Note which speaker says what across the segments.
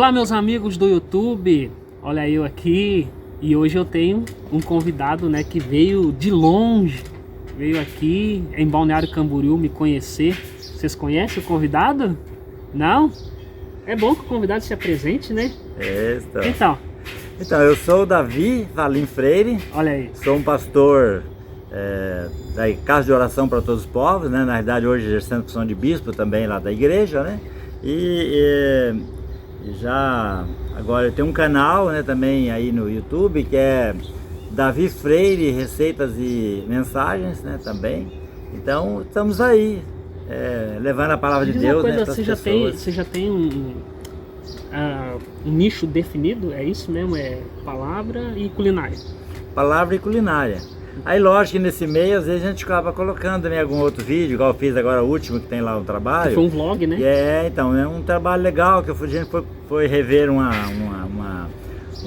Speaker 1: Olá, meus amigos do YouTube, olha eu aqui e hoje eu tenho um convidado, né, que veio de longe, veio aqui em Balneário Camboriú me conhecer. Vocês conhecem o convidado? Não? É bom que o convidado se apresente, né? Então,
Speaker 2: eu sou o Davi Valim Freire.
Speaker 1: Olha aí.
Speaker 2: Sou um pastor da Casa de Oração para Todos os Povos, né? Na verdade hoje exercendo a função de bispo também lá da igreja, né? E já agora eu tenho um canal, né, também aí no YouTube, que é Davi Freire Receitas e Mensagens, né, também. Então estamos aí levando a palavra de Deus, né, para as pessoas.
Speaker 1: Você já tem um nicho definido? É isso mesmo? É palavra e culinária?
Speaker 2: Palavra e culinária. Aí lógico que nesse meio às vezes a gente acaba colocando também algum outro vídeo, igual eu fiz agora o último que tem lá um trabalho.
Speaker 1: Que foi um vlog, né?
Speaker 2: Então é um trabalho legal que a gente foi rever um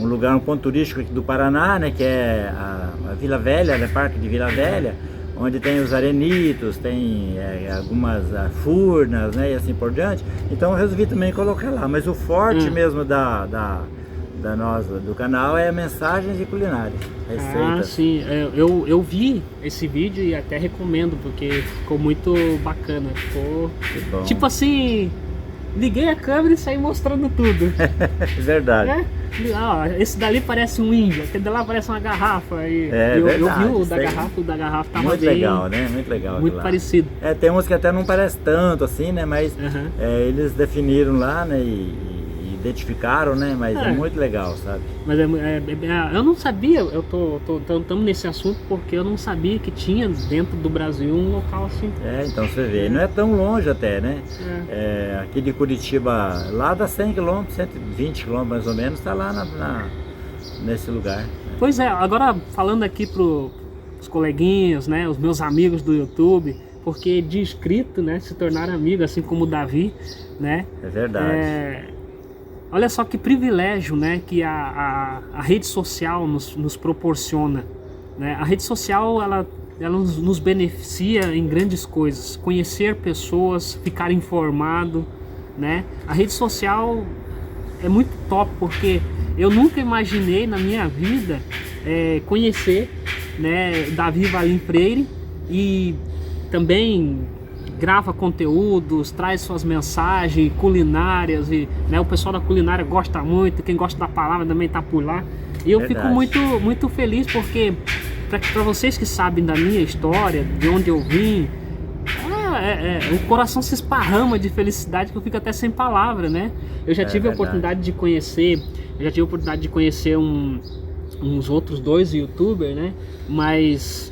Speaker 2: lugar, um ponto turístico aqui do Paraná, né? Que é a Vila Velha, né, Parque de Vila Velha, onde tem os arenitos, tem algumas furnas, né, e assim por diante. Então eu resolvi também colocar lá, mas o forte mesmo do canal é mensagens e culinária, receitas.
Speaker 1: Ah, sim, eu vi esse vídeo e até recomendo, porque ficou muito bacana. Ficou tipo assim, liguei a câmera e saí mostrando tudo.
Speaker 2: Verdade.
Speaker 1: Esse dali parece um índio, aquele dali parece uma garrafa. Eu vi o da garrafa tava
Speaker 2: muito
Speaker 1: bem
Speaker 2: legal, né? Muito legal.
Speaker 1: Muito parecido.
Speaker 2: Tem uns que até não parece tanto assim, né? Mas eles definiram lá, né? E identificaram, né? Mas é muito legal, sabe?
Speaker 1: Mas eu não sabia, estamos nesse assunto porque eu não sabia que tinha dentro do Brasil um local assim.
Speaker 2: Então você vê, não é tão longe até, né? Aqui de Curitiba, lá dá 100 km, 120 km mais ou menos, está lá nesse lugar.
Speaker 1: Pois é, agora falando aqui pros coleguinhas, né? Os meus amigos do YouTube, porque de inscrito, né? Se tornaram amigos, assim como o Davi, né?
Speaker 2: É verdade.
Speaker 1: Olha só que privilégio, né, que a rede social nos proporciona, né? A rede social ela nos beneficia em grandes coisas, conhecer pessoas, ficar informado, né? A rede social é muito top porque eu nunca imaginei na minha vida conhecer, né, Davi Valim Freire, e também grava conteúdos, traz suas mensagens culinárias e, né, o pessoal da culinária gosta muito, quem gosta da palavra também tá por lá. E eu fico muito feliz porque para vocês que sabem da minha história, de onde eu vim, o coração se esparrama de felicidade que eu fico até sem palavra, né? Eu já tive a oportunidade de conhecer, uns outros dois youtubers, né? Mas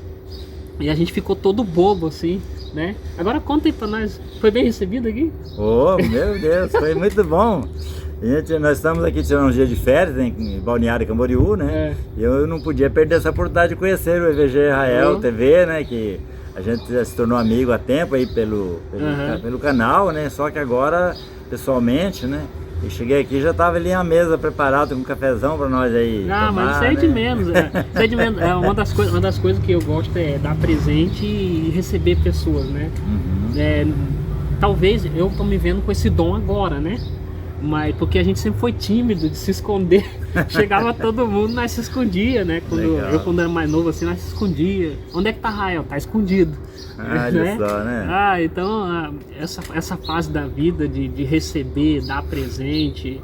Speaker 1: a gente ficou todo bobo assim, né? Agora conta aí pra nós, foi bem recebido aqui?
Speaker 2: Oh, meu Deus, foi muito bom. Nós estamos aqui tirando um dia de férias em Balneário Camboriú, né? E eu não podia perder essa oportunidade de conhecer o EVG Israel TV, né? Que a gente já se tornou amigo há tempo aí pelo canal, né? Só que agora, pessoalmente, né? Eu cheguei aqui, já estava ali a mesa preparada com um cafezão para nós aí.
Speaker 1: Mas isso é de menos. Isso é de menos. Uma das coisas que eu gosto é dar presente e receber pessoas, né? Talvez eu tô me vendo com esse dom agora, né? Mas porque a gente sempre foi tímido de se esconder. Chegava todo mundo, nós se escondia, né? Quando era mais novo assim, nós se escondia. Onde é que tá Rael? Tá escondido.
Speaker 2: Olha só, né?
Speaker 1: Então essa fase da vida de receber, dar presente,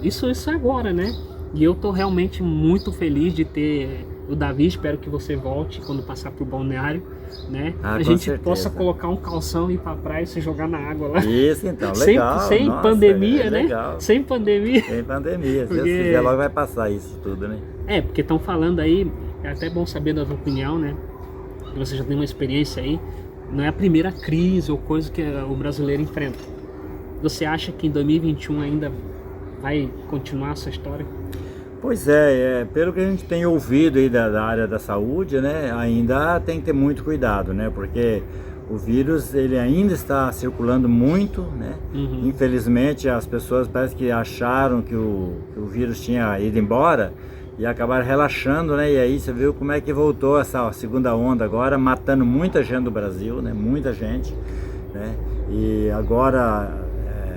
Speaker 1: isso é agora, né? E eu tô realmente muito feliz de ter o Davi. Espero que você volte quando passar pro balneário, né? A gente possa colocar um calção e ir pra praia e se jogar na água lá.
Speaker 2: Isso, então, legal.
Speaker 1: Sem pandemia, né? Legal. Sem pandemia.
Speaker 2: Sem pandemia, se Deus quiser logo vai passar isso tudo, né?
Speaker 1: Porque estão falando aí, é até bom saber da sua opinião, né? Você já tem uma experiência aí, não é a primeira crise ou coisa que o brasileiro enfrenta. Você acha que em 2021 ainda vai continuar essa história?
Speaker 2: Pois pelo que a gente tem ouvido aí da área da saúde, né, ainda tem que ter muito cuidado, né, porque o vírus ele ainda está circulando muito, né, infelizmente as pessoas parece que acharam que o vírus tinha ido embora e acabaram relaxando, né, e aí você viu como é que voltou essa segunda onda agora, matando muita gente do Brasil, né, muita gente, né, e agora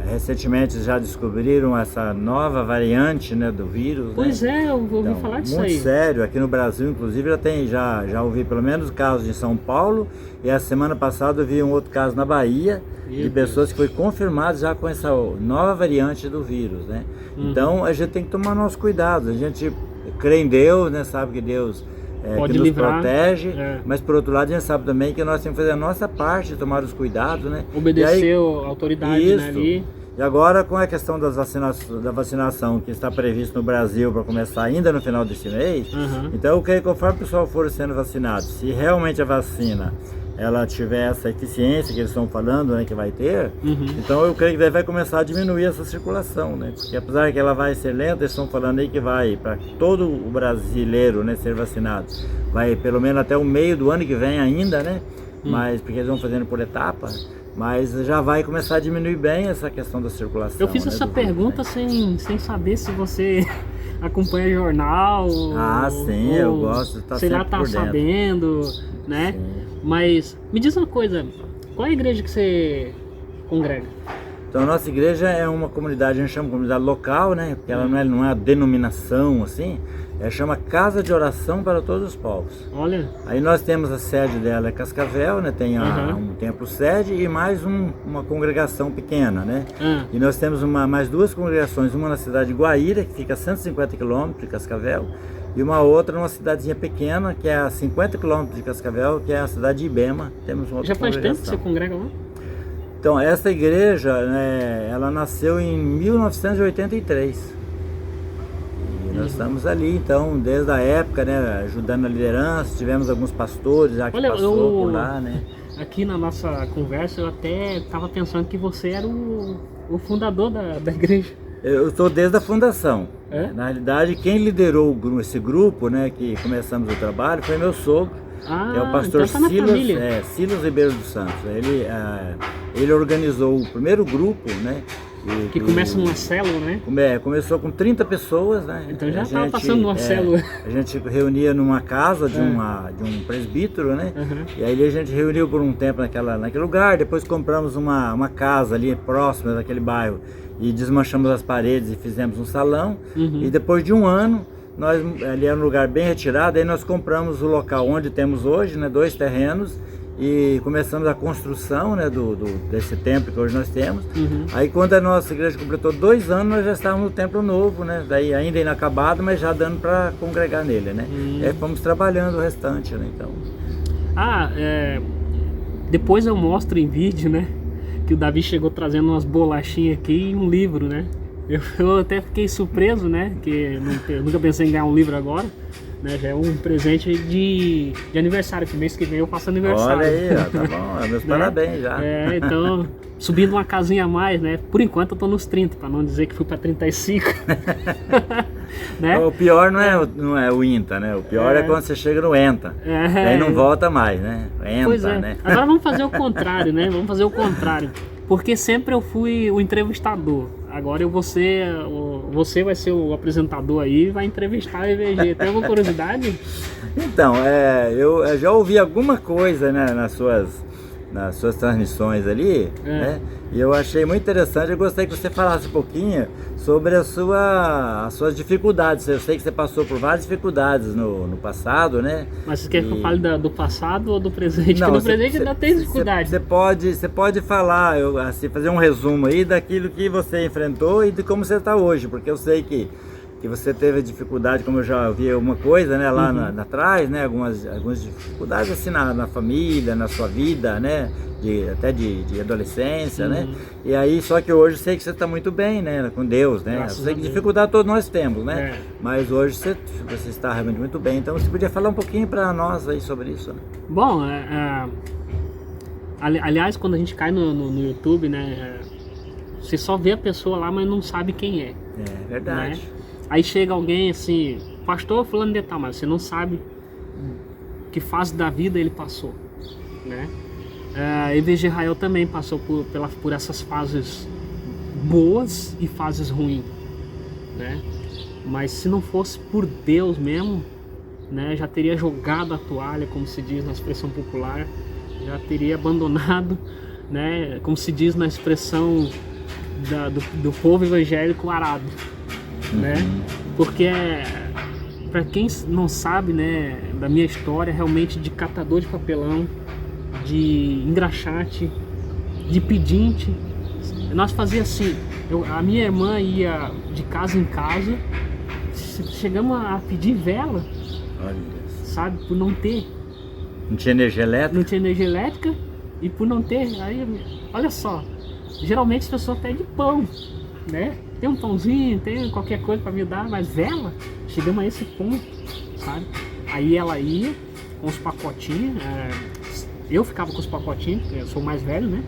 Speaker 2: recentemente já descobriram essa nova variante, né, do vírus.
Speaker 1: Pois
Speaker 2: né?
Speaker 1: eu ouvi falar disso aí.
Speaker 2: Muito sério, aqui no Brasil inclusive já ouvi pelo menos casos em São Paulo, e a semana passada eu vi um outro caso na Bahia, de pessoas que foi confirmadas já com essa nova variante do vírus, né? Então a gente tem que tomar nosso cuidado, a gente crê em Deus, né, sabe que Deus
Speaker 1: pode
Speaker 2: que nos
Speaker 1: livrar,
Speaker 2: protege, mas por outro lado a gente sabe também que nós temos que fazer a nossa parte de tomar os cuidados, né?
Speaker 1: Obedecer a autoridade, né, ali.
Speaker 2: E agora com a questão da vacinação que está previsto no Brasil para começar ainda no final desse mês, então eu creio que conforme o pessoal for sendo vacinado, se realmente a vacina ela tiver essa eficiência que eles estão falando, né, que vai ter, então eu creio que vai começar a diminuir essa circulação, né? Porque apesar que ela vai ser lenta, eles estão falando aí que vai para todo o brasileiro, né, ser vacinado, vai pelo menos até o meio do ano que vem ainda, né? Mas porque eles vão fazendo por etapas, mas já vai começar a diminuir bem essa questão da circulação.
Speaker 1: Eu fiz essa pergunta sem saber se você acompanha jornal.
Speaker 2: Sim, eu gosto de estar sempre por dentro.
Speaker 1: Sabendo, né? Sim. Mas me diz uma coisa, qual é a igreja que você congrega?
Speaker 2: Então a nossa igreja é uma comunidade, a gente chama de comunidade local, né? Porque ela não é uma denominação assim, ela chama Casa de Oração para Todos os Povos.
Speaker 1: Olha.
Speaker 2: Aí nós temos a sede dela, é Cascavel, né? Tem um templo sede e mais uma congregação pequena, né? E nós temos mais duas congregações, uma na cidade de Guaíra, que fica a 150 quilômetros de Cascavel, e uma outra numa cidadezinha pequena, que é a 50 quilômetros de Cascavel, que é a cidade de Ibema. Temos uma outra
Speaker 1: Já faz tempo que você congrega lá?
Speaker 2: Então, essa igreja, né, ela nasceu em 1983. E nós estamos ali, então, desde a época, né, ajudando a liderança, tivemos alguns pastores já que passou por lá, né.
Speaker 1: Aqui na nossa conversa, eu até estava pensando que você era o fundador da igreja.
Speaker 2: Eu estou desde a fundação. Na realidade, quem liderou esse grupo, né, que começamos o trabalho, foi meu sogro, que é o pastor
Speaker 1: então
Speaker 2: Silas Ribeiro dos Santos. Ele organizou o primeiro grupo, né?
Speaker 1: Que começa numa célula, né?
Speaker 2: Começou com 30 pessoas, né?
Speaker 1: Então já estava passando numa célula.
Speaker 2: A gente reunia numa casa de um presbítero, né? E aí a gente reuniu por um tempo naquele lugar, depois compramos uma casa ali próxima daquele bairro e desmanchamos as paredes e fizemos um salão. E depois de um ano, ali era um lugar bem retirado, aí nós compramos o local onde temos hoje, né, 2 terrenos, e começamos a construção, né, desse templo que hoje nós temos. Aí quando a nossa igreja completou 2 anos, nós já estávamos no templo novo, né, daí ainda inacabado, mas já dando para congregar nele, né. E aí fomos trabalhando o restante, né, então.
Speaker 1: Depois eu mostro em vídeo, né, que o Davi chegou trazendo umas bolachinhas aqui e um livro, né. Eu até fiquei surpreso, né, que eu nunca pensei em ganhar um livro agora, né, já é um presente de aniversário, que mês que vem eu faço aniversário.
Speaker 2: Olha aí, tá bom, meus parabéns já.
Speaker 1: Então, subindo uma casinha a mais, né, por enquanto eu tô nos 30, para não dizer que fui para 35. Né?
Speaker 2: O pior não é o INTA, né, o pior é quando você chega no ENTA, aí não volta mais, né, ENTA, né.
Speaker 1: Agora vamos fazer o contrário, né, porque sempre eu fui o entrevistador. Agora você vai ser o apresentador aí e vai entrevistar a EVG. Tem alguma curiosidade?
Speaker 2: Então, eu já ouvi alguma coisa, né, nas suas transmissões ali, né? E eu achei muito interessante. Eu gostaria que você falasse um pouquinho sobre as suas dificuldades. Eu sei que você passou por várias dificuldades no passado, né?
Speaker 1: Mas você quer que eu fale do passado ou do presente? Não, porque no presente ainda tem dificuldade.
Speaker 2: Você pode falar, assim, fazer um resumo aí daquilo que você enfrentou e de como você está hoje, porque eu sei que você teve dificuldade, como eu já vi alguma coisa, né, lá atrás, né, algumas dificuldades assim na família, na sua vida, né, até de adolescência, né, e aí só que hoje eu sei que você está muito bem, né, com Deus, né, eu sei que dificuldade todos nós temos, né, mas hoje você está realmente muito bem, então você podia falar um pouquinho para nós aí sobre isso, né?
Speaker 1: Bom, aliás, quando a gente cai no YouTube, né, você só vê a pessoa lá, mas não sabe quem é.
Speaker 2: É verdade.
Speaker 1: Né? Aí chega alguém assim, pastor fulano de tal, mas você não sabe que fase da vida ele passou, né? EVG Israel também passou por essas fases boas e fases ruins, né? Mas se não fosse por Deus mesmo, né, já teria jogado a toalha, como se diz na expressão popular, já teria abandonado, né, como se diz na expressão do povo evangélico arado, né? Porque para quem não sabe, né, da minha história, realmente de catador de papelão, de engraxate, de pedinte, nós fazia assim, a minha irmã ia de casa em casa, chegamos a pedir vela,
Speaker 2: Olha,
Speaker 1: sabe, por não ter.
Speaker 2: não tinha energia elétrica?
Speaker 1: Não tinha energia elétrica e por não ter, aí, olha só, geralmente as pessoas pedem pão, né? Tem um pãozinho, tem qualquer coisa para me dar, mas vela, chegamos a esse ponto, sabe? Aí ela ia com os pacotinhos, eu ficava com os pacotinhos, porque eu sou mais velho, né?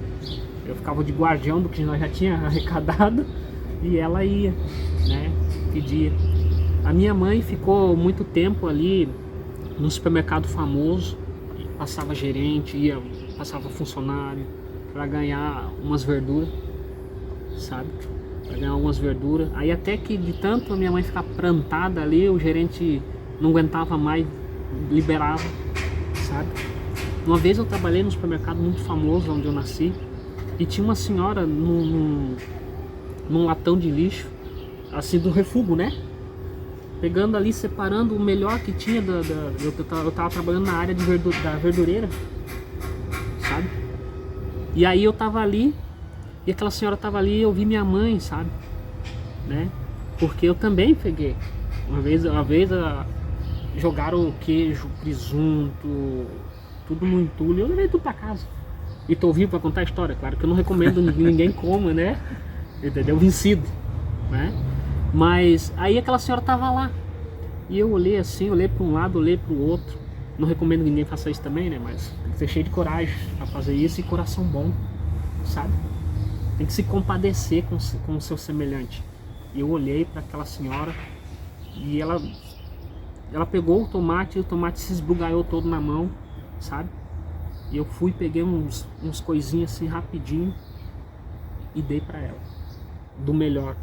Speaker 1: Eu ficava de guardião do que nós já tinha arrecadado e ela ia, né? Pedia. A minha mãe ficou muito tempo ali no supermercado famoso, passava gerente, passava funcionário para ganhar umas verduras, sabe? Para ganhar algumas verduras. Aí até que de tanto a minha mãe ficar plantada ali, o gerente não aguentava mais, liberava, sabe? Uma vez eu trabalhei num supermercado muito famoso onde eu nasci e tinha uma senhora num latão de lixo, assim, do refúgio, né? Pegando ali, separando o melhor que tinha eu tava trabalhando na área da verdureira, sabe? E aí eu tava ali, e aquela senhora tava ali e eu vi minha mãe, sabe? Né? Porque eu também peguei. Uma vez jogaram queijo, presunto, tudo no entulho, eu levei tudo pra casa. E tô vivo pra contar a história, claro que eu não recomendo ninguém coma, né? Entendeu? Vencido, né? Mas aí aquela senhora tava lá e eu olhei assim, olhei para um lado, olhei para o outro. Não recomendo que ninguém faça isso também, né? Mas tem que ser cheio de coragem para fazer isso e coração bom, sabe? Tem que se compadecer com o seu semelhante. E eu olhei para aquela senhora e ela pegou o tomate e o tomate se esbugalhou todo na mão, sabe? E eu fui, peguei uns coisinhas assim rapidinho e dei para ela, do melhor,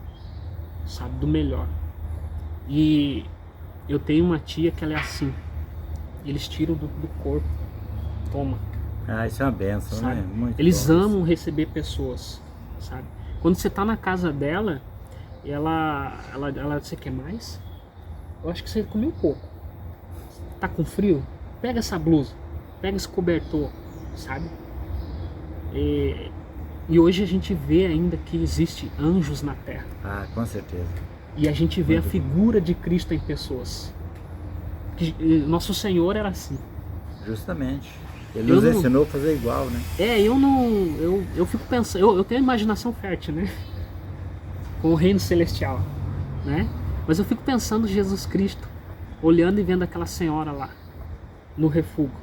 Speaker 1: sabe, do melhor. E eu tenho uma tia que ela é assim, eles tiram do corpo, toma.
Speaker 2: Ah, isso é uma benção,
Speaker 1: sabe?
Speaker 2: né? Muito
Speaker 1: Eles
Speaker 2: bom.
Speaker 1: amam receber pessoas, sabe? Quando você tá na casa dela, ela você quer mais? Eu acho que você comeu pouco. Tá com frio? Pega essa blusa, pega esse cobertor, sabe? E hoje a gente vê ainda que existe anjos na terra.
Speaker 2: Ah, com certeza.
Speaker 1: E a gente vê
Speaker 2: Muito
Speaker 1: a figura de Cristo em pessoas. Nosso Senhor era assim.
Speaker 2: Justamente. Ele nos ensinou a fazer igual, né?
Speaker 1: Eu fico pensando, eu tenho imaginação fértil, né? Com o reino celestial, né? Mas eu fico pensando Jesus Cristo, olhando e vendo aquela senhora lá, no refúgio.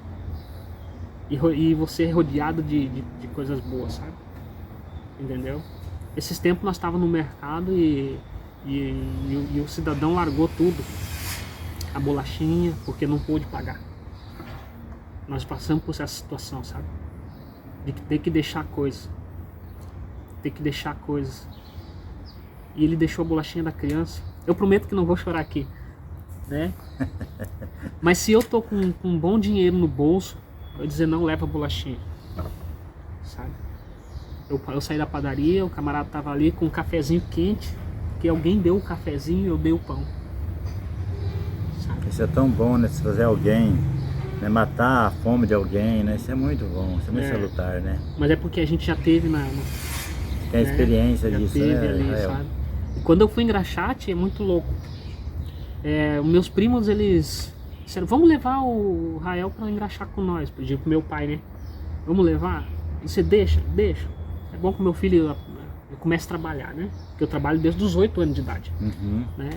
Speaker 1: E você rodeado de coisas boas, sabe? Entendeu? Esses tempos nós estávamos no mercado e o cidadão largou tudo, a bolachinha, porque não pôde pagar. Nós passamos por essa situação, sabe? De ter que deixar coisas. E ele deixou a bolachinha da criança. Eu prometo que não vou chorar aqui, né? Mas se eu tô com um bom dinheiro no bolso, eu vou dizer não, leva a bolachinha, sabe? Eu saí da padaria, o camarada tava ali com um cafezinho quente, que alguém deu o cafezinho e eu dei o pão, sabe?
Speaker 2: Isso é tão bom, né? Se fazer alguém, né? Matar a fome de alguém, né? Isso é muito bom, isso é muito salutar, né?
Speaker 1: Mas é porque a gente já teve
Speaker 2: tem a experiência disso, né?
Speaker 1: Ali, sabe? E quando eu fui em Engraxate, é muito louco. Os meus primos, eles disseram, vamos levar o Rael para engraxar com nós. Pediu pro meu pai, né? Vamos levar? E você deixa? Deixa. É bom que meu filho comece a trabalhar, né? Porque eu trabalho desde os 8 anos de idade, né?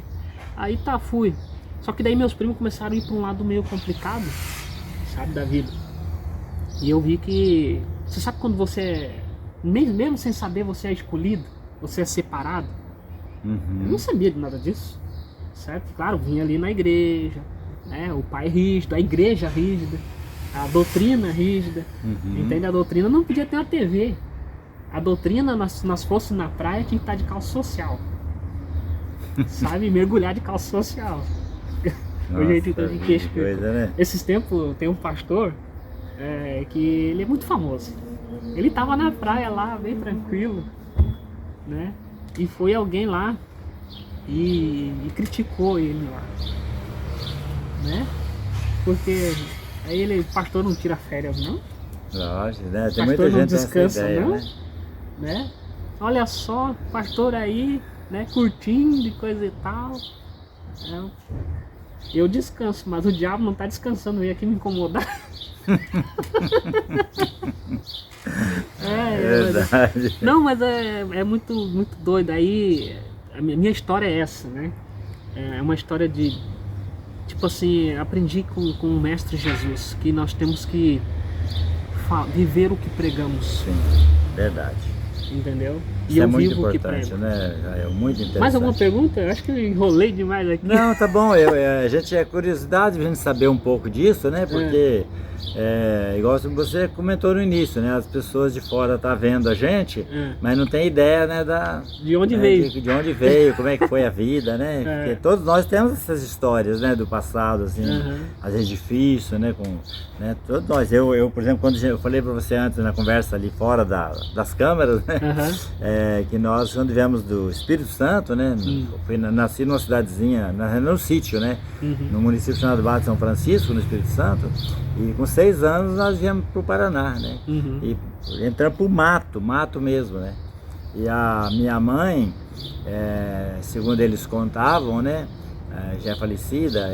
Speaker 1: Aí tá, fui. Só que daí meus primos começaram a ir para um lado meio complicado, sabe, da vida. E eu vi que... Você sabe quando você... Mesmo sem saber, você é escolhido, você é separado. Eu não sabia de nada disso, certo? Claro, vinha ali na igreja, né? O pai rígido, a igreja rígida, a doutrina rígida. Entende? A doutrina não podia ter uma TV. A doutrina, nós fosse na praia, tinha que estar de calça social. Sabe? Mergulhar de calça social.
Speaker 2: Nossa,
Speaker 1: o jeito que
Speaker 2: que coisa, né?
Speaker 1: Esses tempos tem um pastor que ele é muito famoso. Ele tava na praia lá, bem tranquilo. né? E foi alguém lá e criticou ele lá, né? Porque aí ele, pastor não tira férias, não?
Speaker 2: Lógico, né? Tem
Speaker 1: Pastor
Speaker 2: muita
Speaker 1: não
Speaker 2: gente nessa
Speaker 1: descansa,
Speaker 2: ideia,
Speaker 1: não?
Speaker 2: né?
Speaker 1: Olha só, pastor aí, né, curtindo e coisa e tal. É, eu descanso, mas o diabo não tá descansando, veio aqui me incomodar.
Speaker 2: Verdade.
Speaker 1: Não, mas é muito, muito doido. Aí a minha história é essa, né? É uma história de, tipo assim, aprendi com o Mestre Jesus que nós temos que viver o que pregamos.
Speaker 2: Sim, verdade.
Speaker 1: Entendeu?
Speaker 2: Isso é muito importante, né? É muito interessante.
Speaker 1: Mais alguma pergunta? Eu acho que eu enrolei demais aqui.
Speaker 2: Não, tá bom. A gente é curiosidade de a gente saber um pouco disso, né? Porque, igual você comentou no início, né? As pessoas de fora tá vendo a gente, mas não tem ideia, né?
Speaker 1: De onde veio.
Speaker 2: De onde veio, como é que foi a vida, né? Porque todos nós temos essas histórias, né? Do passado, assim, às vezes difícil, né? Né? Todos nós. Eu, por exemplo, quando eu falei para você antes na conversa ali fora das câmeras, né? Que nós, quando viemos do Espírito Santo, né? Nasci numa cidadezinha, no sítio, né? No município chamado Barra de São Francisco, no Espírito Santo. E com 6 anos nós viemos para o Paraná, né? E entramos para o mato mesmo, né? E a minha mãe, segundo eles contavam, né? Já é falecida,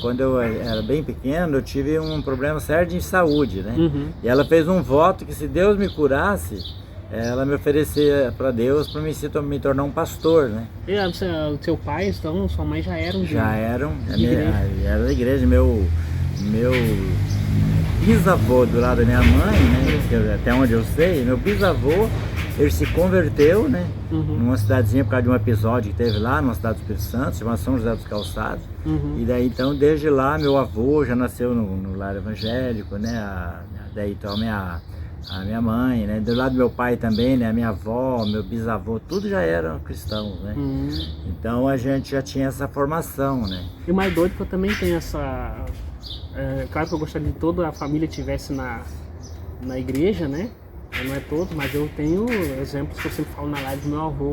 Speaker 2: quando eu era bem pequeno, eu tive um problema sério de saúde, né? E ela fez um voto que se Deus me curasse, ela me oferecia para Deus para me tornar um pastor, né? E
Speaker 1: o seu pai, então, sua mãe já eram de
Speaker 2: era da igreja. Meu bisavô do lado da minha mãe, né? Até onde eu sei, meu bisavô, ele se converteu, né? Numa cidadezinha por causa de um episódio que teve lá, numa cidade do Espírito Santo, chamada São José dos Calçados. E daí, então, desde lá, meu avô já nasceu no lar evangélico, né? Daí, então, a minha mãe, né? Do lado do meu pai também, né? A minha avó, meu bisavô, tudo já eram cristãos, né? Então a gente já tinha essa formação, né?
Speaker 1: E o mais doido que eu também tenho essa... claro que eu gostaria de toda a família tivesse na igreja, né? Não é todo, mas eu tenho exemplos que eu sempre falo na live do meu avô,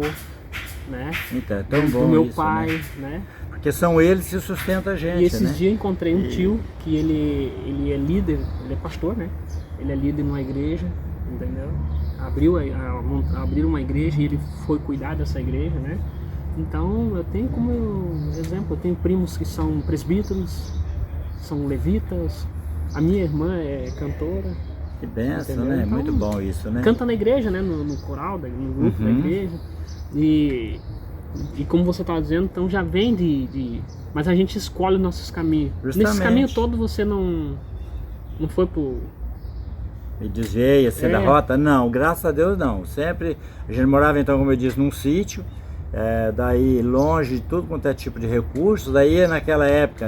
Speaker 1: né?
Speaker 2: Então, é tão bom
Speaker 1: do meu
Speaker 2: isso,
Speaker 1: pai, né?
Speaker 2: Porque são eles que sustentam a gente,
Speaker 1: E esses
Speaker 2: né?
Speaker 1: dias eu encontrei um tio que ele é líder, ele é pastor, né? Ele é líder numa igreja, entendeu? Abriu uma igreja e ele foi cuidar dessa igreja, né? Então eu tenho como exemplo, eu tenho primos que são presbíteros, são levitas, a minha irmã é cantora.
Speaker 2: Que benção, né? Então, muito bom isso, né?
Speaker 1: Canta na igreja, né? No coral, no grupo da igreja. E como você estava dizendo, então já vem mas a gente escolhe os nossos caminhos.
Speaker 2: Justamente.
Speaker 1: Nesse caminho todo você não foi pro...
Speaker 2: Me desviei assim da rota? Não, graças a Deus não. Sempre, a gente morava então, como eu disse, num sítio, daí longe de tudo quanto é tipo de recursos. Daí naquela época,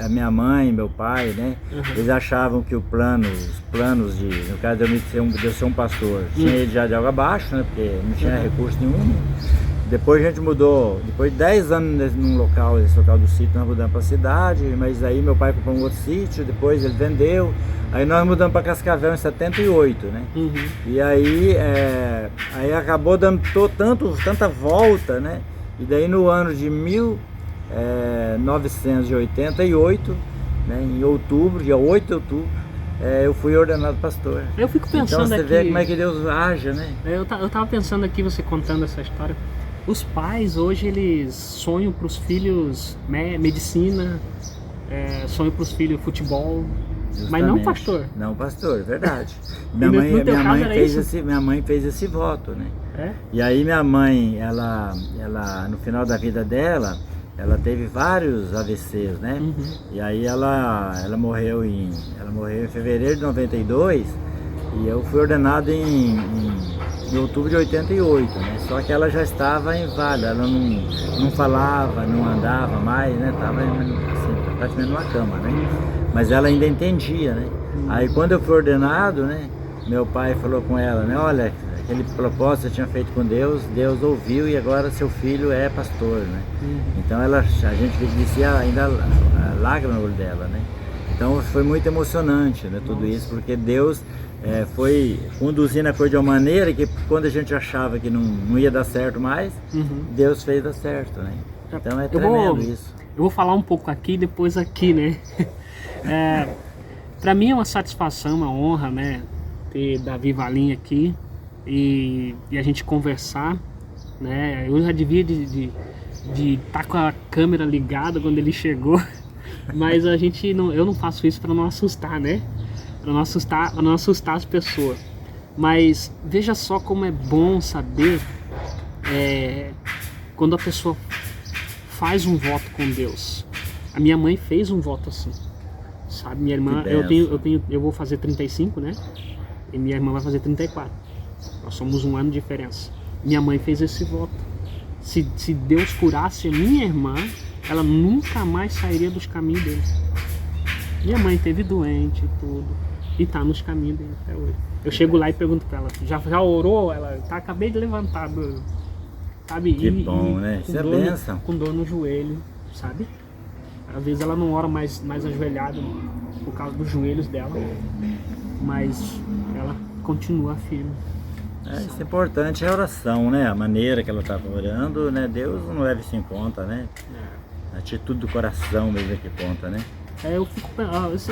Speaker 2: a minha mãe, meu pai, né, eles achavam que os planos de, no caso de eu ser um pastor, tinha ele já de água abaixo, né, porque não tinha recurso nenhum. Depois a gente mudou, depois de 10 anos nesse local do sítio, nós mudamos para a cidade, mas aí meu pai comprou um outro sítio, depois ele vendeu, aí nós mudamos para Cascavel em 78, né? E aí acabou dando tanta volta, né? E daí no ano de 1988, né, em outubro, dia 8 de outubro, eu fui ordenado pastor.
Speaker 1: Eu fico pensando
Speaker 2: então você
Speaker 1: aqui,
Speaker 2: vê como é que Deus age, né?
Speaker 1: Eu tava pensando aqui, você contando essa história. Os pais hoje eles sonham para os filhos medicina, sonham para os filhos futebol, justamente. Mas não pastor.
Speaker 2: Não pastor, verdade. Minha mãe fez esse voto, né? E aí minha mãe, ela no final da vida dela, ela teve vários AVCs, né? E aí ela morreu em fevereiro de 92 e eu fui ordenado em outubro de 88, né? Só que ela já estava inválida, ela não falava, não andava mais, né? Estava assim, praticamente numa cama, né? Mas ela ainda entendia, né? Aí quando eu fui ordenado, né? Meu pai falou com ela, né? Olha, aquele propósito que eu tinha feito com Deus, Deus ouviu e agora seu filho é pastor, né? Então a gente descia ainda a lágrima no olho dela, né? Então foi muito emocionante, né, tudo isso, porque Deus foi conduzindo a coisa de uma maneira que quando a gente achava que não ia dar certo mais, Deus fez dar certo, né? Então é tremendo isso.
Speaker 1: Eu vou falar um pouco aqui e depois aqui, né? Para mim é uma satisfação, uma honra, né? Ter Davi Valim aqui e a gente conversar, né? Eu já devia de estar com a câmera ligada quando ele chegou, mas eu não faço isso para não assustar, né? Para não assustar as pessoas. Mas veja só como é bom saber quando a pessoa faz um voto com Deus. A minha mãe fez um voto assim, sabe? Minha irmã, eu vou fazer 35, né? E minha irmã vai fazer 34. Nós somos um ano de diferença. Minha mãe fez esse voto. Se Deus curasse a minha irmã, ela nunca mais sairia dos caminhos dele. Minha mãe teve doente e tudo, e tá nos caminhos dele até hoje. Eu chego lá e pergunto pra ela, já orou? Ela tá, acabei de levantar, sabe?
Speaker 2: Que bom, né? Isso é bênção.
Speaker 1: Com dor no joelho, sabe? Às vezes ela não ora mais ajoelhada por causa dos joelhos dela, mas ela continua firme.
Speaker 2: Isso é importante, é a oração, né? A maneira que ela estava orando, né? Deus não leva isso em conta, né? A atitude do coração mesmo é que conta, né?
Speaker 1: Eu fico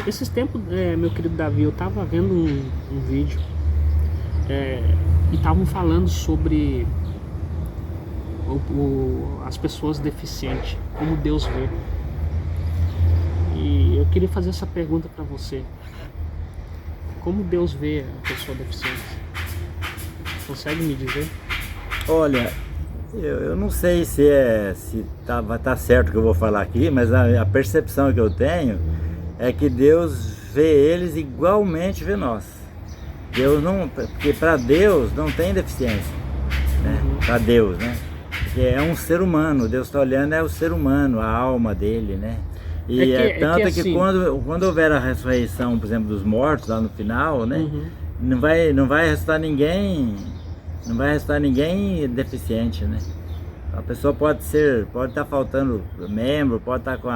Speaker 1: esses tempos, meu querido Davi, eu estava vendo um vídeo e estavam falando sobre as pessoas deficientes, como Deus vê. E eu queria fazer essa pergunta para você: como Deus vê a pessoa deficiente? Consegue me dizer?
Speaker 2: Olha, eu não sei se vai estar certo o que eu vou falar aqui, mas a percepção que eu tenho é que Deus vê eles igualmente vê nós. Porque para Deus não tem deficiência, né? Para Deus, né? Porque é um ser humano, Deus está olhando o ser humano, a alma dele, né? E tanto que quando houver a ressurreição, por exemplo, dos mortos lá no final, né? Não vai restar ninguém deficiente, né? A pessoa pode estar faltando membro, pode estar com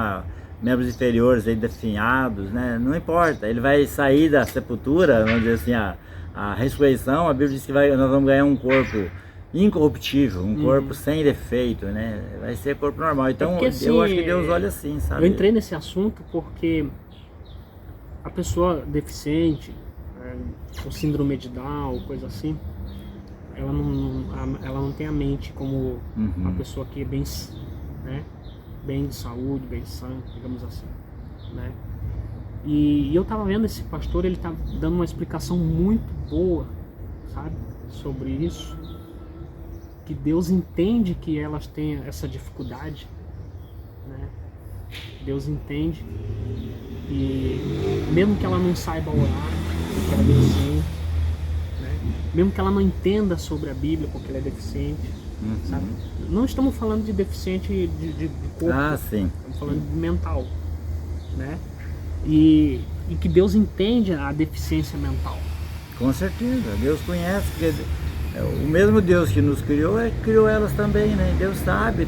Speaker 2: membros inferiores aí definhados, né? Não importa, ele vai sair da sepultura, vamos dizer assim, a ressurreição, a Bíblia diz que nós vamos ganhar um corpo incorruptível, um corpo sem defeito, né? Vai ser corpo normal. Então
Speaker 1: porque, assim,
Speaker 2: eu acho que Deus olha assim, sabe?
Speaker 1: Eu entrei nesse assunto porque a pessoa deficiente, com síndrome de Down, coisa assim, ela não tem a mente como uma pessoa que é bem, né, bem de saúde, bem sã, digamos assim, né? E eu tava vendo esse pastor, ele tá dando uma explicação muito boa, sabe, sobre isso, que Deus entende que elas têm essa dificuldade, né? Deus entende, e mesmo que ela não saiba orar, porque ela é deficiente, né? Mesmo que ela não entenda sobre a Bíblia porque ela é deficiente, sabe? Não estamos falando de deficiente de corpo,
Speaker 2: sim.
Speaker 1: Estamos falando de mental, né? E que Deus entende a deficiência mental.
Speaker 2: Com certeza, Deus conhece, porque o mesmo Deus que nos criou, criou elas também, né? Deus sabe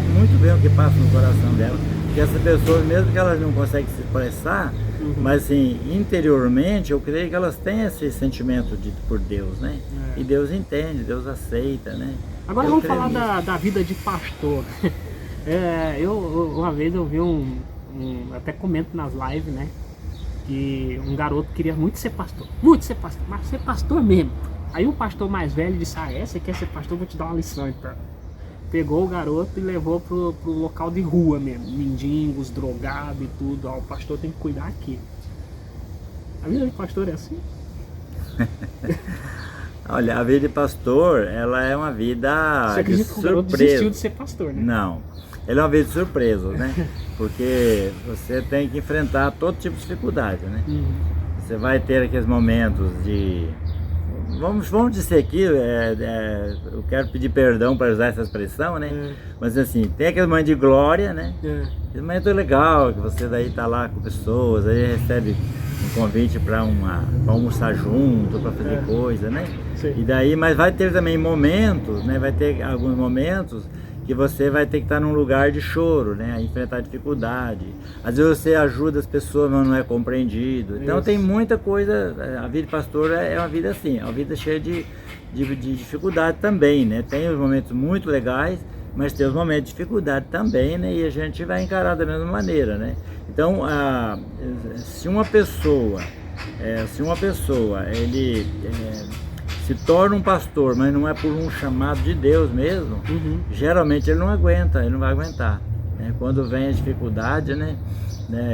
Speaker 2: muito bem o que passa no coração dela. Que essas pessoas, mesmo que elas não conseguem se expressar, mas assim, interiormente, eu creio que elas têm esse sentimento por Deus, né? E Deus entende, Deus aceita, né?
Speaker 1: Agora vamos falar da vida de pastor. Uma vez eu vi até comento nas lives, né? Que um garoto queria muito ser pastor, mas ser pastor mesmo. Aí um pastor mais velho disse: você quer ser pastor? Vou te dar uma lição então. Pegou o garoto e levou pro local de rua mesmo, mendigos, drogados e tudo. O pastor tem que cuidar aqui. A vida de pastor é assim?
Speaker 2: Olha, a vida de pastor, ela é uma vida
Speaker 1: Você acredita
Speaker 2: de
Speaker 1: que o garoto desistiu de ser pastor, né?
Speaker 2: Não, ela é uma vida de surpresa, né? Porque você tem que enfrentar todo tipo de dificuldade, né? Você vai ter aqueles momentos de... Vamos dizer aqui, eu quero pedir perdão para usar essa expressão, né? Mas assim, tem aquele momento de glória, né? Aquele momento legal, que você daí tá lá com pessoas, aí recebe um convite para almoçar junto, para fazer coisa, né? Sim. E daí, mas vai ter também momentos, né? Vai ter alguns momentos que você vai ter que estar num lugar de choro, né? A enfrentar dificuldade. Às vezes você ajuda as pessoas, mas não é compreendido. Então tem muita coisa. A vida de pastor é uma vida assim, é uma vida cheia de dificuldade também, né? Tem os momentos muito legais, mas tem os momentos de dificuldade também, né? E a gente vai encarar da mesma maneira, né? Então, se uma pessoa se torna um pastor, mas não é por um chamado de Deus mesmo, geralmente ele não vai aguentar, né? Quando vem a dificuldade, né?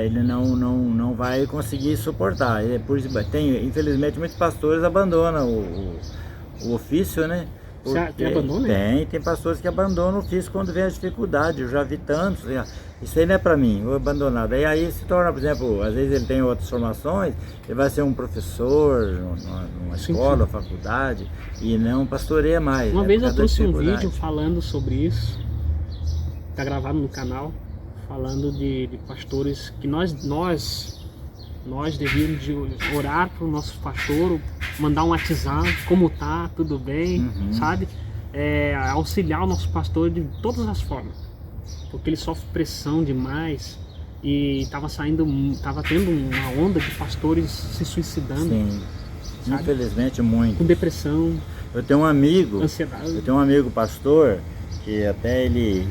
Speaker 2: Ele não vai conseguir suportar. Por isso, infelizmente, muitos pastores abandonam o ofício, né?
Speaker 1: Você abandona?
Speaker 2: Tem pastores que abandonam o ofício quando vem a dificuldade. Eu já vi tantos. Isso aí não é para mim, vou abandonar. Daí aí se torna, por exemplo, às vezes ele tem outras formações, ele vai ser um professor numa escola, faculdade, e não pastoreia mais.
Speaker 1: Uma vez eu trouxe um vídeo falando sobre isso, está gravado no canal, falando de pastores que nós devíamos de orar para o nosso pastor, mandar um WhatsApp, como tá, tudo bem, sabe? Auxiliar o nosso pastor de todas as formas, porque ele sofre pressão demais e estava tendo uma onda de pastores se suicidando.
Speaker 2: Sim, sabe? Infelizmente muito.
Speaker 1: Com depressão,
Speaker 2: eu tenho um amigo,
Speaker 1: ansiedade.
Speaker 2: Eu tenho um amigo pastor que até ele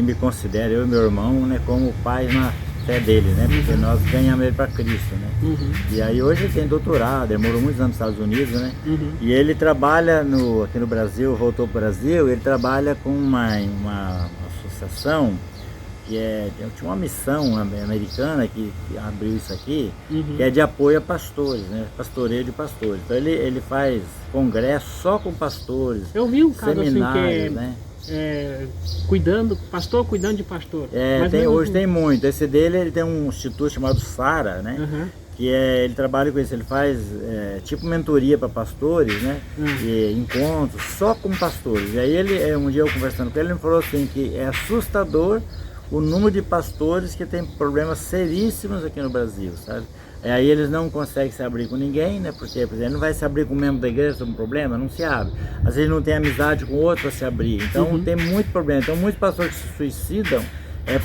Speaker 2: me considera, eu e meu irmão, né, como pais na fé dele, né? Porque nós ganhamos ele para Cristo, né? E aí hoje ele tem doutorado, ele morou muitos anos nos Estados Unidos, né? E ele trabalha aqui no Brasil, voltou para o Brasil, ele trabalha com uma associação que tinha uma missão americana que abriu isso aqui, que é de apoio a pastores, né? Pastoreio de pastores. Então ele faz congresso só com pastores,
Speaker 1: eu vi um caso
Speaker 2: seminários,
Speaker 1: assim
Speaker 2: né?
Speaker 1: Pastor cuidando de pastor.
Speaker 2: Hoje tem muito. Esse dele, ele tem um instituto chamado Sara, né? Que ele trabalha com isso, ele faz tipo mentoria para pastores, né? E encontros só com pastores. E aí um dia eu conversando com ele, ele me falou assim que é assustador o número de pastores que tem problemas seríssimos aqui no Brasil, sabe? Aí eles não conseguem se abrir com ninguém, né? Porque, por exemplo, não vai se abrir com um membro da igreja sobre um problema, não se abre. Às vezes não tem amizade com outro para se abrir. Então tem muito problema. Então muitos pastores que se suicidam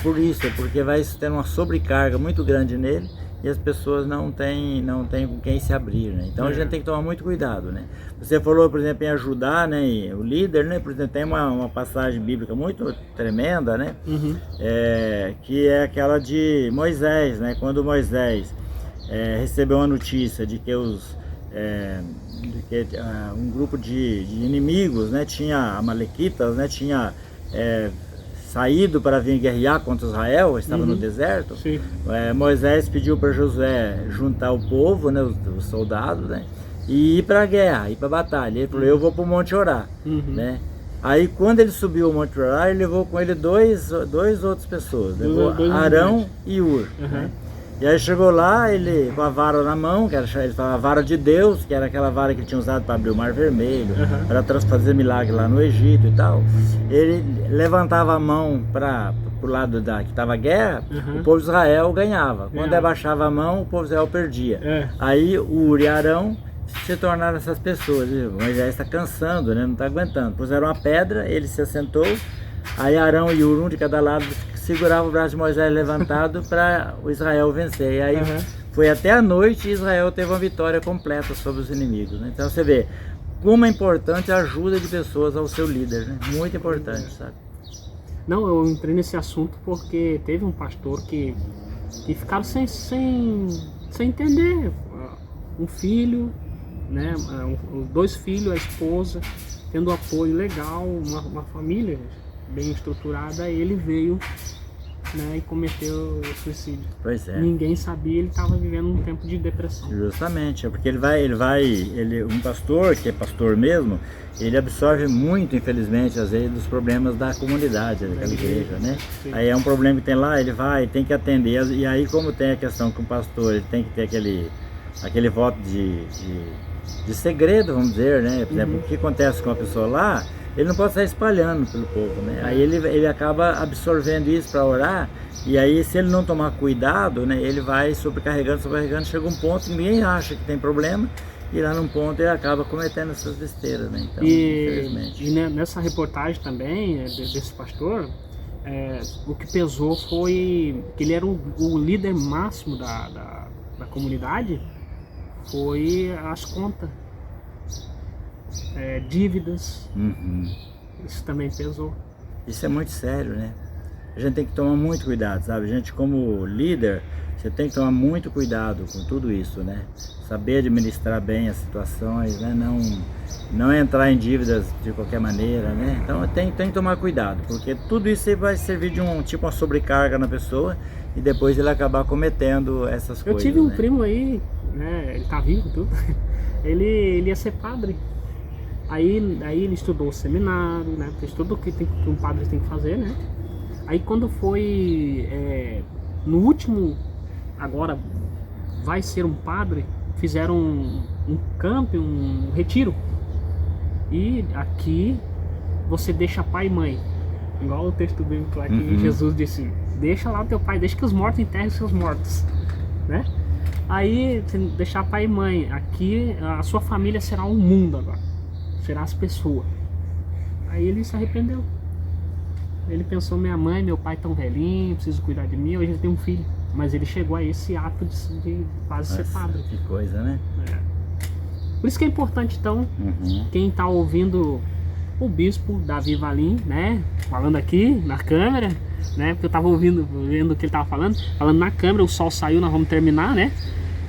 Speaker 2: por isso, porque vai ter uma sobrecarga muito grande nele e as pessoas não têm com quem se abrir, né? Então a gente tem que tomar muito cuidado, né? Você falou, por exemplo, em ajudar, né, o líder, né? Por exemplo, tem uma passagem bíblica muito tremenda, né? Que é aquela de Moisés, né? Quando Moisés recebeu a notícia de que um grupo de inimigos, né, tinha amalequitas, né, tinha saído para vir guerrear contra Israel, estava no deserto. Moisés pediu para Josué juntar o povo, né, os soldados, né, e ir para a guerra, ir para a batalha. Ele falou, eu vou para o monte orar, né? Aí quando ele subiu o monte orar, ele levou com ele dois outras pessoas, levou Arão e Ur, né? E aí chegou lá, ele com a vara na mão, ele falava a vara de Deus, que era aquela vara que ele tinha usado para abrir o Mar Vermelho, para fazer milagre lá no Egito e tal. Ele levantava a mão para o lado que estava a guerra, o povo de Israel ganhava. Quando abaixava a mão, o povo de Israel perdia. Aí o Ur e Arão se tornaram essas pessoas. Moisés está cansando, né? Não está aguentando. Puseram uma pedra, ele se assentou, aí Arão e Ur, um de cada lado, segurava o braço de Moisés levantado para o Israel vencer. E aí foi até a noite e Israel teve uma vitória completa sobre os inimigos, né? Então você vê como é importante a ajuda de pessoas ao seu líder, né? Muito importante, sabe?
Speaker 1: Não, eu entrei nesse assunto porque teve um pastor que ficaram sem entender. Um filho, né? Dois filhos, a esposa, tendo apoio legal, uma família bem estruturada, ele veio, né, e cometeu o suicídio.
Speaker 2: Pois é.
Speaker 1: Ninguém sabia, ele estava vivendo um tempo de depressão.
Speaker 2: Justamente, porque um pastor, que é pastor mesmo, ele absorve muito, infelizmente, às vezes, dos problemas da comunidade, daquela igreja, né? Sim. Aí é um problema que tem lá, ele tem que atender, e aí como tem a questão que o pastor ele tem que ter aquele voto de segredo, vamos dizer, né? Por exemplo, o que acontece com a pessoa lá, ele não pode sair espalhando pelo povo, né? Aí ele acaba absorvendo isso para orar, e aí se ele não tomar cuidado, né, ele vai sobrecarregando, chega um ponto que ninguém acha que tem problema, e lá num ponto ele acaba cometendo essas besteiras, né? Então,
Speaker 1: infelizmente. E nessa reportagem também desse pastor, o que pesou foi que ele era o líder máximo da comunidade, foi as contas, dívidas, isso também pesou.
Speaker 2: Isso é muito sério, né? A gente tem que tomar muito cuidado, sabe? A gente como líder, você tem que tomar muito cuidado com tudo isso, né? Saber administrar bem as situações, né? Não entrar em dívidas de qualquer maneira, né? Então tem que tomar cuidado, porque tudo isso vai servir de uma sobrecarga na pessoa e depois ele acabar cometendo essas coisas.
Speaker 1: Eu tive um primo aí, né? Ele tá vivo, tudo. Ele ia ser padre. Aí ele estudou o seminário, né? Fez tudo o que um padre tem que fazer, né? Aí quando foi no último, agora vai ser um padre, fizeram um camping, um retiro. E aqui você deixa pai e mãe, igual o texto bíblico lá que Jesus disse, deixa lá o teu pai, deixa que os mortos enterrem seus mortos, né? Aí você deixar pai e mãe, aqui a sua família será o mundo agora, será as pessoas. Aí ele se arrependeu. Ele pensou, minha mãe, meu pai tão velhinho, preciso cuidar de mim, hoje ele tem um filho. Mas ele chegou a esse ato de quase ser padre.
Speaker 2: Que coisa, né?
Speaker 1: Por isso que é importante, então, quem está ouvindo o bispo Davi Valim, né? Falando aqui na câmera, né? Porque eu estava vendo o que ele estava falando na câmera, o sol saiu, nós vamos terminar, né?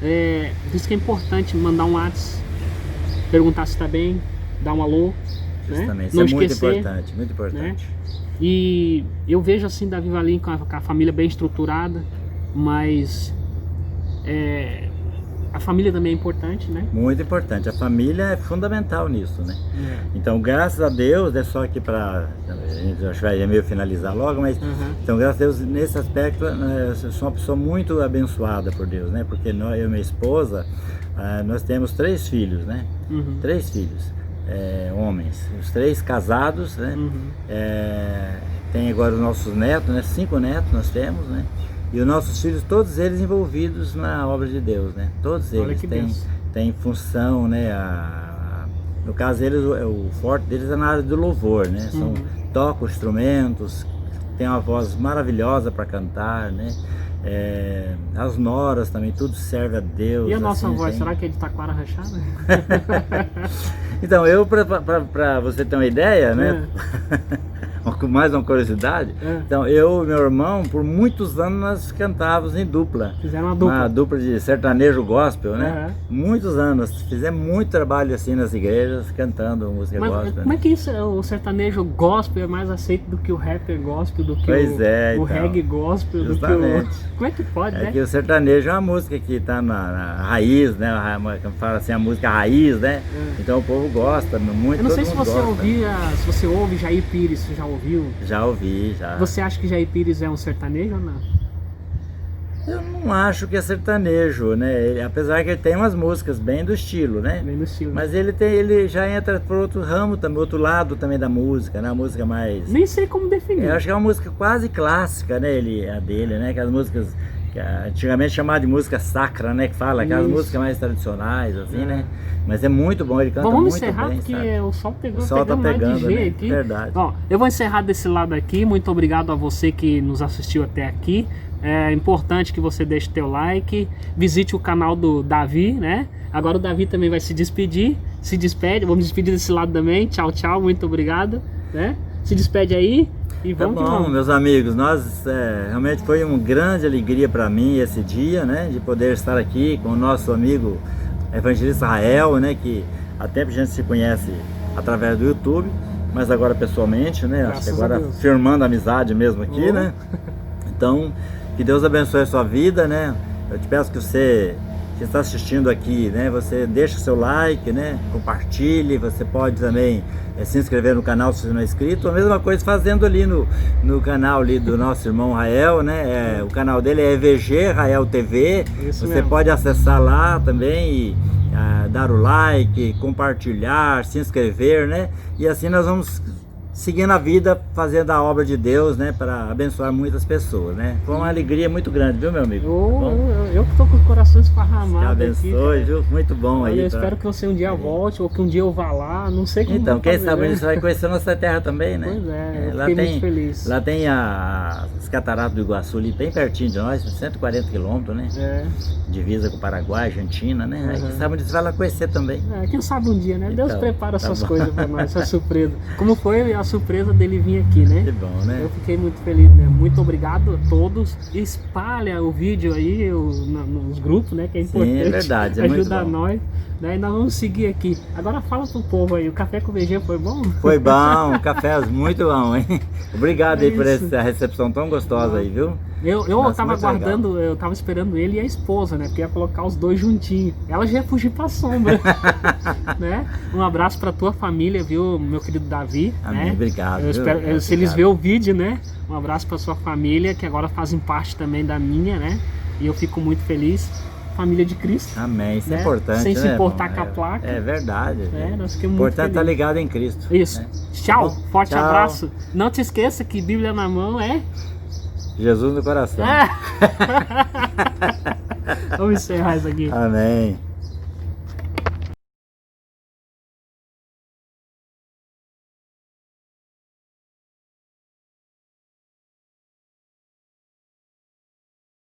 Speaker 1: Por isso que é importante mandar um WhatsApp, perguntar se está bem, dar um alô.
Speaker 2: Justamente,
Speaker 1: né?
Speaker 2: Isso
Speaker 1: Não
Speaker 2: é
Speaker 1: esquecer,
Speaker 2: muito importante.
Speaker 1: Né? E eu vejo assim Davi Valim com a família bem estruturada, mas a família também é importante, né?
Speaker 2: Muito importante, a família é fundamental nisso, né? Então, graças a Deus, é só aqui para, acho que vai meio finalizar logo, mas então, graças a Deus, nesse aspecto, eu sou uma pessoa muito abençoada por Deus, né? Porque eu e minha esposa, nós temos 3 filhos, né? 3 filhos. Homens, os 3 casados, né? Tem agora os nossos netos, né? 5 netos nós temos, né? E os nossos filhos, todos eles envolvidos na obra de Deus, né? Todos eles têm função, né? No caso deles, o forte deles é na área do louvor, né? Tocam instrumentos, tem uma voz maravilhosa para cantar, né? As noras também, tudo serve a Deus.
Speaker 1: E a nossa voz, será que é de taquara rachada?
Speaker 2: Então, para você ter uma ideia, né? Mais uma curiosidade. Então, eu e meu irmão, por muitos anos nós cantávamos em dupla.
Speaker 1: Fizeram uma dupla.
Speaker 2: Uma dupla de sertanejo gospel, né? Muitos anos. Fizemos muito trabalho assim nas igrejas, cantando música gospel.
Speaker 1: Como é que o sertanejo gospel é mais aceito do que o rapper gospel, do que o reggae gospel,
Speaker 2: justamente.
Speaker 1: do que o... Como é que pode, né?
Speaker 2: Que o sertanejo é uma música que está na raiz, né? Fala assim, a música raiz, né? Então o povo gosta muito.
Speaker 1: Eu não sei se você ouve Jair Pires, você já ouviu?
Speaker 2: Já ouvi, já.
Speaker 1: Você acha que Jair Pires é um sertanejo ou não?
Speaker 2: Eu não acho que é sertanejo, né? Apesar que ele tem umas músicas bem do estilo, né?
Speaker 1: Bem do estilo.
Speaker 2: Mas ele já entra por outro ramo também, outro lado também da música, né? A música mais...
Speaker 1: Nem sei como definir.
Speaker 2: Eu acho que é uma música quase clássica, né? A dele, né? Aquelas músicas que antigamente chamava de música sacra, né? Que fala, aquelas músicas mais tradicionais, assim, né? Mas é muito bom, ele canta muito bem. Vamos encerrar,
Speaker 1: porque
Speaker 2: sabe?
Speaker 1: O sol pegou,
Speaker 2: o sol tá pegando, né?
Speaker 1: aqui.
Speaker 2: Verdade.
Speaker 1: Ó, eu vou encerrar desse lado aqui. Muito obrigado a você que nos assistiu até aqui. É importante que você deixe teu like, visite o canal do Davi, né? Agora o Davi também vai se despedir. Se despede, vamos despedir desse lado também. Tchau, tchau, muito obrigado, né? Se despede aí e vamos
Speaker 2: que vamos. Meus amigos, realmente foi uma grande alegria para mim esse dia, né? De poder estar aqui com o nosso amigo Evangelista Rael, né? Que há tempo a gente se conhece através do YouTube, mas agora pessoalmente, né? Acho que agora firmando a amizade mesmo aqui, né? Então, que Deus abençoe a sua vida, né? Eu te peço que você que está assistindo aqui, né? Você deixa seu like, né? Compartilhe, você pode também se inscrever no canal se você não é inscrito. A mesma coisa fazendo ali no canal ali do nosso irmão Rael, né? O canal dele é EVG Rael TV.
Speaker 1: Isso
Speaker 2: você
Speaker 1: mesmo.
Speaker 2: pode acessar lá também e dar o like, compartilhar, se inscrever, né? E assim nós vamos seguindo a vida, fazendo a obra de Deus, né, para abençoar muitas pessoas, né? Foi uma alegria muito grande, viu, meu amigo?
Speaker 1: Eu que tô com o coração esparramado.
Speaker 2: Que abençoe,
Speaker 1: aqui,
Speaker 2: viu? Muito bom aí.
Speaker 1: Eu espero que você um dia volte, ou que um dia eu vá lá, não sei como.
Speaker 2: Então, quem
Speaker 1: fazer,
Speaker 2: sabe
Speaker 1: né?
Speaker 2: você vai conhecer nossa terra também, né?
Speaker 1: Pois é, eu
Speaker 2: lá
Speaker 1: fiquei
Speaker 2: tem,
Speaker 1: muito feliz.
Speaker 2: Lá tem as cataratas do Iguaçu ali, bem pertinho de nós, 140 quilômetros, né?
Speaker 1: É.
Speaker 2: Divisa com o Paraguai, Argentina, né? Aí, quem sabe você vai lá conhecer também.
Speaker 1: Quem sabe um dia, né?
Speaker 2: Então,
Speaker 1: Deus prepara
Speaker 2: tá
Speaker 1: essas
Speaker 2: bom.
Speaker 1: coisas pra nós, essa surpresa. Como foi a surpresa dele vir aqui, né?
Speaker 2: Que bom, né?
Speaker 1: Eu fiquei muito feliz, né? Muito obrigado a todos. Espalha o vídeo aí nos grupos, né? Que é importante.
Speaker 2: Sim, é verdade, é muito
Speaker 1: Ajuda
Speaker 2: bom.
Speaker 1: nós. Né? E nós vamos seguir aqui. Agora fala pro povo aí, o café com VG foi bom?
Speaker 2: Foi bom, café muito bom, hein? Obrigado
Speaker 1: É
Speaker 2: aí por
Speaker 1: isso.
Speaker 2: essa recepção tão gostosa aí, viu?
Speaker 1: Eu
Speaker 2: Nossa,
Speaker 1: tava
Speaker 2: muito
Speaker 1: aguardando, eu tava esperando ele e a esposa, né? Porque ia colocar os dois juntinhos. Ela já ia fugir pra sombra. Né? Um abraço pra tua família, viu, meu querido Davi.
Speaker 2: Amém,
Speaker 1: né?
Speaker 2: obrigado.
Speaker 1: Eu espero,
Speaker 2: viu?
Speaker 1: se eles
Speaker 2: Obrigado.
Speaker 1: verem o vídeo, né? Um abraço pra sua família, que agora fazem parte também da minha, né? E eu fico muito feliz. Família de Cristo.
Speaker 2: Amém, isso
Speaker 1: né?
Speaker 2: é importante,
Speaker 1: Sem
Speaker 2: né,
Speaker 1: se
Speaker 2: irmão?
Speaker 1: importar com a placa.
Speaker 2: É verdade.
Speaker 1: Nós ficamos muito
Speaker 2: Importante estar
Speaker 1: felizes.
Speaker 2: ligado em Cristo.
Speaker 1: Isso.
Speaker 2: né?
Speaker 1: Tchau.
Speaker 2: Tá bom?
Speaker 1: Forte
Speaker 2: Tchau.
Speaker 1: abraço. Não te esqueça que Bíblia na mão é...
Speaker 2: Jesus no coração.
Speaker 1: Vamos encerrar isso aqui.
Speaker 2: Amém.